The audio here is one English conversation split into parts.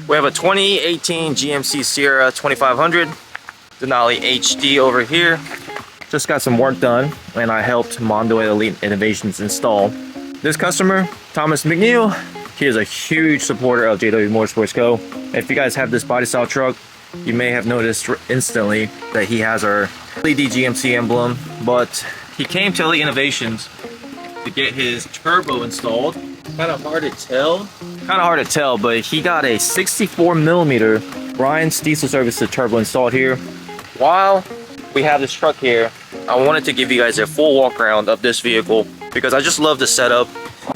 We have a 2018 GMC Sierra 2500 Denali HD over here. Just got some work done and I helped Mondo Elite Innovations install. This customer, Thomas McNeil, he is a huge supporter of JW Motorsports Co. If you guys have this body style truck, you may have noticed instantly that he has our LED GMC emblem, but he came to Elite Innovations to get his turbo installed. Kind of hard to tell, but he got a 64mm Brian's Diesel Services turbo installed here. While we have this truck here, I wanted to give you guys a full walk around of this vehicle because I just love the setup.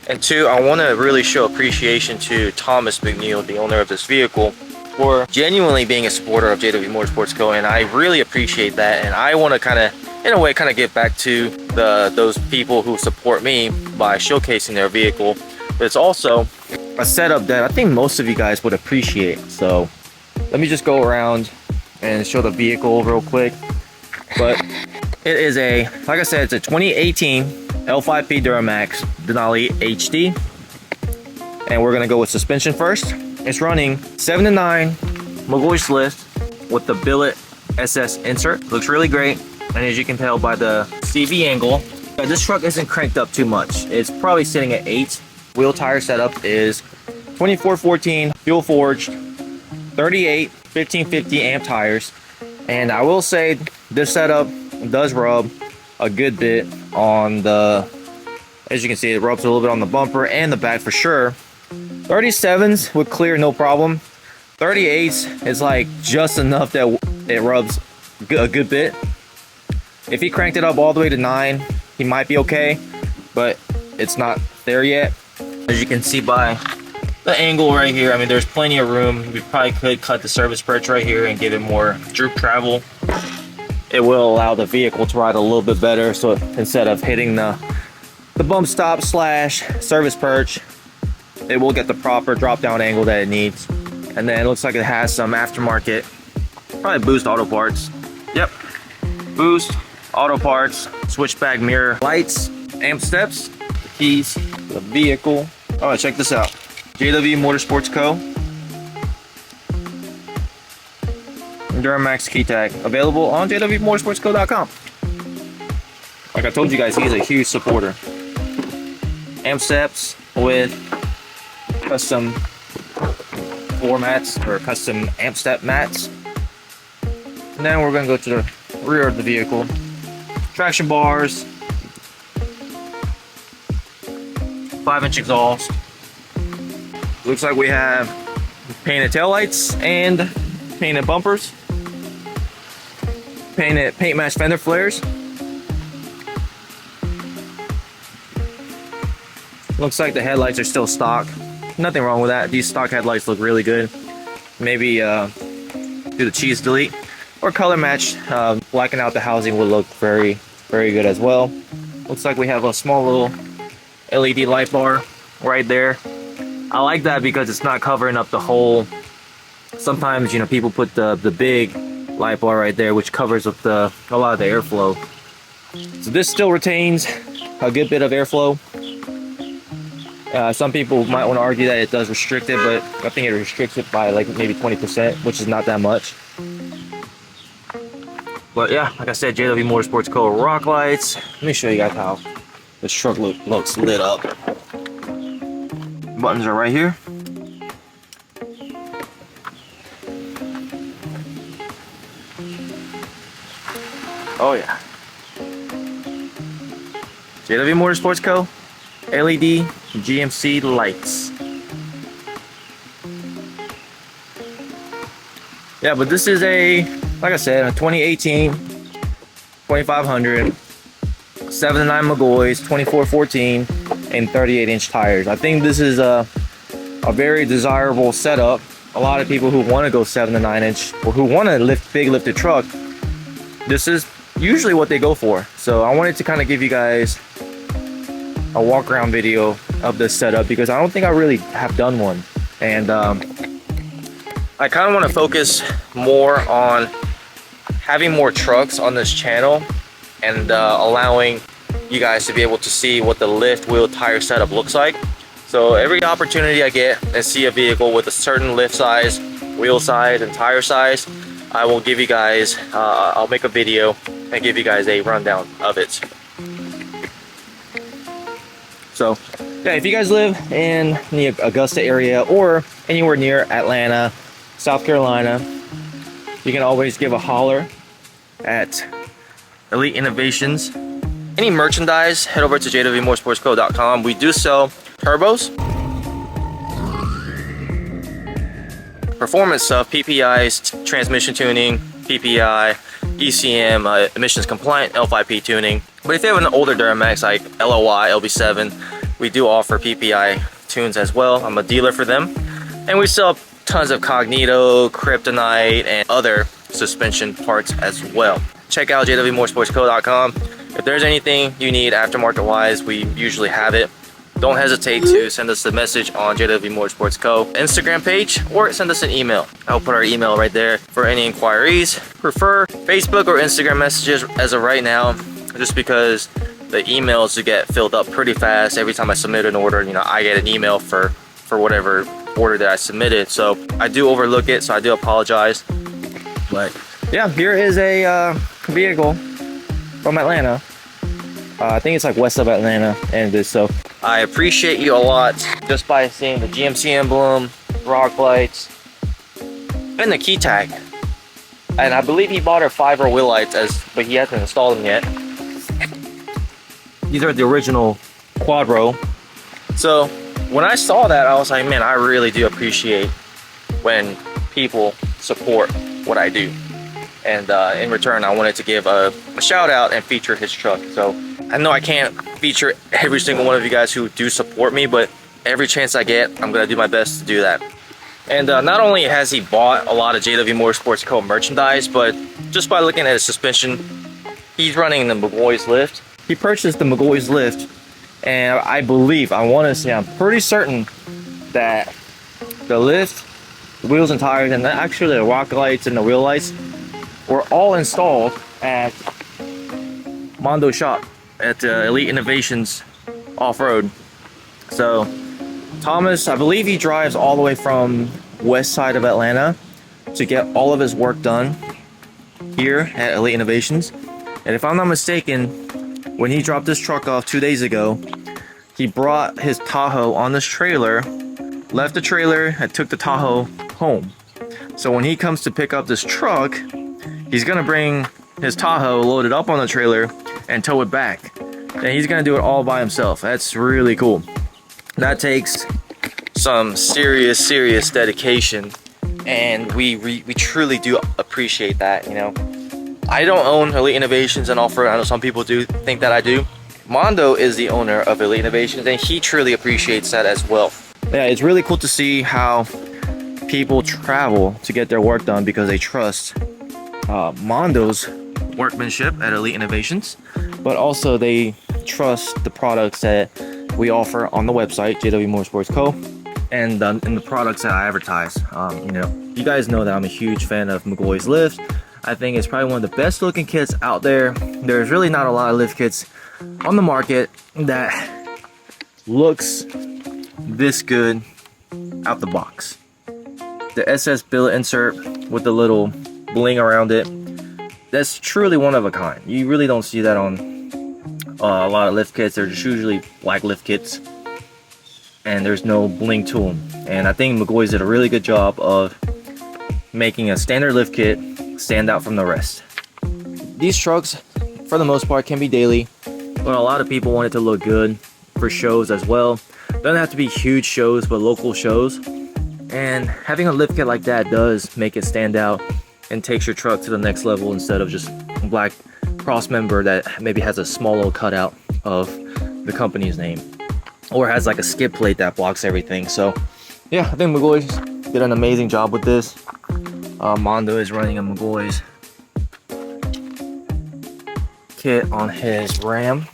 And two, I want to really show appreciation to Thomas McNeil, the owner of this vehicle, for genuinely being a supporter of JW Motorsports Co. And I really appreciate that. And I want to kind of, in a way, kind of get back to those people who support me by showcasing their vehicle. But it's also a setup that I think most of you guys would appreciate. So let me just go around and show the vehicle real quick. But it is a, like I said, it's a 2018 L5P Duramax Denali HD. And we're gonna go with suspension first. It's running 7-9 McGoy's lift with the billet SS insert. Looks really great. And as you can tell by the CV angle, this truck isn't cranked up too much. It's probably sitting at 8. Wheel tire setup is 2414 fuel forged 38 1550 amp tires. And I will say this setup does rub a good bit on the, as you can see, it rubs a little bit on the bumper and the back for sure. 37s would clear no problem. 38s is like just enough that it rubs a good bit. If he cranked it up all the way to 9, he might be okay, but it's not there yet. As you can see by the angle right here, I mean, there's plenty of room. We probably could cut the service perch right here and give it more droop travel. It will allow the vehicle to ride a little bit better. So instead of hitting the bump stop slash service perch, it will get the proper drop down angle that it needs. And then it looks like it has some aftermarket, probably Boost auto parts. Yep, Boost auto parts, switchback mirror lights, amp steps, the keys, the vehicle. All right, check this out. JW Motorsports Co. Duramax key tag available on jwmotorsportsco.com. Like I told you guys, he's a huge supporter. Amp steps with custom floor mats or custom amp step mats. And then we're going to go to the rear of the vehicle. Traction bars, 5-inch exhaust. Looks like we have painted taillights and painted bumpers, painted paint match fender flares. Looks like the headlights are still stock. Nothing wrong with that. These stock headlights look really good. Maybe do the cheese delete or color match. Blacking out the housing would look very good as well. Looks like we have a small little LED light bar right there. I like that because it's not covering up the whole. Sometimes, you know, people put the big light bar right there, which covers up a lot of the airflow. So this still retains a good bit of airflow. Some people might want to argue that it does restrict it, but I think it restricts it by like maybe 20%, which is not that much. But yeah, like I said, JW Motorsports Co. rock lights. Let me show you guys how this truck looks lit up. Buttons are right here. Oh yeah. JW Motorsports Co. LED GMC lights. Yeah, but this is a, like I said, a 2018 2500 7-9 McGoy's 2414 and 38-inch tires. I think this is a very desirable setup. A lot of people who want to go 7 to 9 inch or who want to lift big lifted truck, this is usually what they go for. So I wanted to kind of give you guys a walk around video of this setup because I don't think I really have done one. And I kind of want to focus more on having more trucks on this channel and allowing you guys to be able to see what the lift wheel tire setup looks like. So every opportunity I get and see a vehicle with a certain lift size, wheel size, and tire size, I will give you guys, I'll make a video and give you guys a rundown of it. So yeah, if you guys live in the Augusta area or anywhere near Atlanta, South Carolina, you can always give a holler at Elite Innovations. Any merchandise, head over to jwmotorsportsco.com. We do sell turbos, performance stuff, PPIs, transmission tuning, PPI, ECM, emissions compliant L5P tuning. But if you have an older Duramax like LOI, LB7, we do offer PPI tunes as well. I'm a dealer for them. And we sell tons of Cognito, Kryptonite, and other suspension parts as well. Check out jwmotorsportsco.com. If there's anything you need aftermarket wise, we usually have it. Don't hesitate to send us a message on JW Motorsports Co. Instagram page or send us an email. I'll put our email right there for any inquiries. Prefer Facebook or Instagram messages as of right now, just because the emails get filled up pretty fast. Every time I submit an order, you know, I get an email for whatever order that I submitted. So I do overlook it, so I do apologize. But yeah, here is a vehicle from Atlanta. I think it's like west of Atlanta, and this, so I appreciate you a lot just by seeing the GMC emblem, rock lights, and the key tag. And I believe he bought our 5-row wheel lights, but he hasn't installed them yet. These are the original quad row. So when I saw that, I was like, man, I really do appreciate when people support what I do. And in return, I wanted to give a shout out and feature his truck. So I know I can't feature every single one of you guys who do support me, but every chance I get, I'm gonna do my best to do that. And not only has he bought a lot of JW Motorsports Co. merchandise, but just by looking at his suspension, he's running the McGaughy's lift. He purchased the McGaughy's lift, and I believe, I'm pretty certain that the lift, the wheels and tires, and actually the rock lights and the wheel lights were all installed at Mondo shop at Elite Innovations Off-Road. So Thomas, I believe he drives all the way from west side of Atlanta to get all of his work done here at Elite Innovations. And if I'm not mistaken, when he dropped this truck off 2 days ago, he brought his Tahoe on this trailer, left the trailer, and took the Tahoe home. So when he comes to pick up this truck, he's gonna bring his Tahoe loaded up on the trailer and tow it back. And he's gonna do it all by himself. That's really cool. That takes some serious dedication, and we truly do appreciate that, you know. I don't own Elite Innovations and Off-Road. I know some people do think that I do. Mondo is the owner of Elite Innovations, and he truly appreciates that as well. Yeah, it's really cool to see how people travel to get their work done because they trust Mondo's workmanship at Elite Innovations, but also they trust the products that we offer on the website, JW Motorsports Co. And the products that I advertise. You know, you guys know that I'm a huge fan of McGaughy's lift. I think it's probably one of the best looking kits out there. There's really not a lot of lift kits on the market that looks this good out the box. The SS billet insert with the little bling around it, that's truly one of a kind. You really don't see that on a lot of lift kits. They're just usually black lift kits, and there's no bling to them. And I think McGaughy's did a really good job of making a standard lift kit stand out from the rest. These trucks, for the most part, can be daily, but a lot of people want it to look good for shows as well. Doesn't have to be huge shows, but local shows. And having a lift kit like that does make it stand out and takes your truck to the next level instead of just a black cross member that maybe has a small little cutout of the company's name, or has like a skid plate that blocks everything. So yeah, I think McGaughy's did an amazing job with this. Mondo is running a McGaughy's kit on his Ram,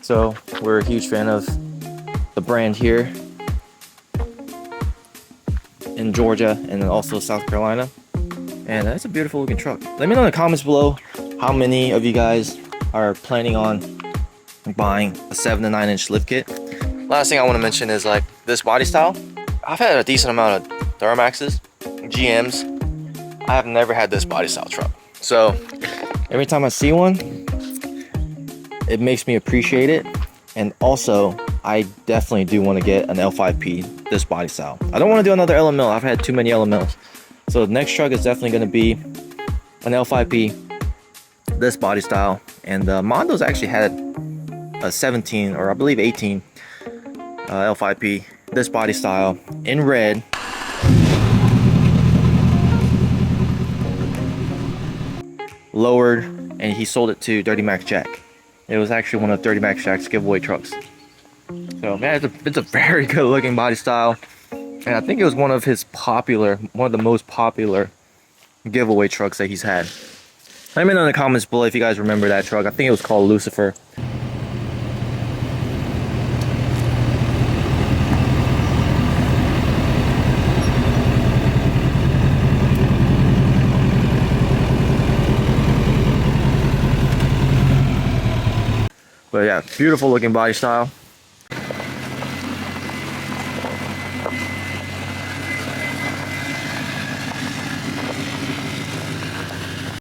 so we're a huge fan of the brand here in Georgia and then also South Carolina. And that's a beautiful looking truck. Let me know in the comments below how many of you guys are planning on buying a 7 to 9 inch lift kit. Last thing I want to mention is like this body style. I've had a decent amount of Duramaxes, GMs. I have never had this body style truck. So every time I see one, it makes me appreciate it. And also, I definitely do want to get an L5P, this body style. I don't want to do another LML. I've had too many LMLs. So the next truck is definitely going to be an L5P, this body style. And Mondo's actually had a 17 or I believe 18 L5P, this body style in red. Lowered, and he sold it to Dirty Max Jack. It was actually one of Dirty Max Jack's giveaway trucks. So man, it's a very good looking body style, and I think it was one of the most popular giveaway trucks that he's had. Let me know in the comments below if you guys remember that truck. I think it was called Lucifer. But yeah, beautiful looking body style.